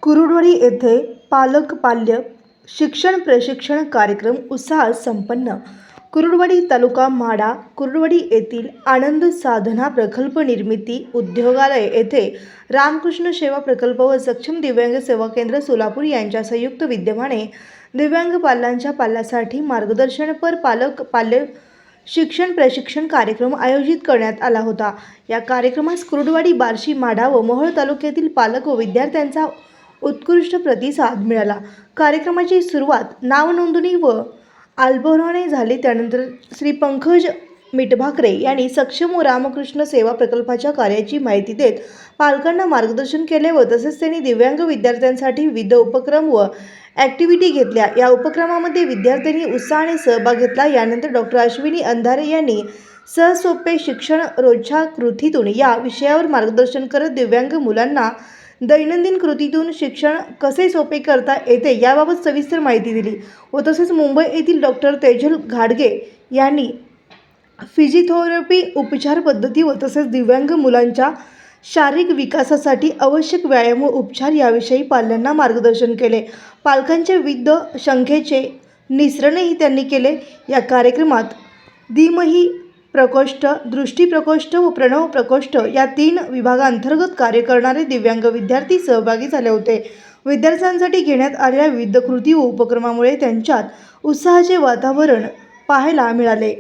कुरुडवाडी येथे पालक पाल्य शिक्षण प्रशिक्षण कार्यक्रम उत्साहात संपन्न। कुरुडवाडी तालुका माढा कुरुडवाडी येथील आनंद साधना प्रकल्प निर्मिती उद्योगालय येथे रामकृष्ण सेवा प्रकल्प व सक्षम दिव्यांग सेवा केंद्र सोलापूर यांच्या संयुक्त विद्यमाने दिव्यांग पाल्यांच्या पाल्यासाठी मार्गदर्शनपर पालक पाल्य शिक्षण प्रशिक्षण कार्यक्रम आयोजित करण्यात आला होता। या कार्यक्रमास कुरुडवाडी, बार्शी, माढा व मोहोळ तालुक्यातील पालक व विद्यार्थ्यांचा उत्कृष्ट प्रतिसाद मिळाला। कार्यक्रमाची सुरुवात नाव नोंदणी व आल्बोराने झाली। त्यानंतर श्री पंकज मिठभाकरे यांनी सक्षम व रामकृष्ण सेवा प्रकल्पाच्या कार्याची माहिती देत पालकांना मार्गदर्शन केले व तसेच त्यांनी दिव्यांग विद्यार्थ्यांसाठी विविध उपक्रम व ॲक्टिव्हिटी घेतल्या। या उपक्रमामध्ये विद्यार्थ्यांनी उत्साहाने सहभाग घेतला। यानंतर डॉक्टर अश्विनी अंधारे यांनी सहसोपे शिक्षण रोजच्या कृतीतून या विषयावर मार्गदर्शन करत दिव्यांग मुलांना दैनंदिन कृतीतून शिक्षण कसे सोपे करता येते याबाबत सविस्तर माहिती दिली व तसेच मुंबई येथील डॉक्टर तेजल घाडगे यांनी फिजिओथेरपी उपचार पद्धती व तसेच दिव्यांग मुलांच्या शारीरिक विकासासाठी आवश्यक व्यायाम व उपचार याविषयी पाल्यांना मार्गदर्शन केले। पालकांच्या विविध शंकेचे निरसनही त्यांनी केले। या कार्यक्रमात धीमही प्रकोष्ठ, दृष्टी प्रकोष्ठ व प्रणव प्रकोष्ठ या 3 विभागांतर्गत कार्य करणारे दिव्यांग विद्यार्थी सहभागी झाले होते। विद्यार्थ्यांसाठी घेण्यात आलेल्या विविध कृती व उपक्रमामुळे त्यांच्यात उत्साहाचे वातावरण पाहायला मिळाले।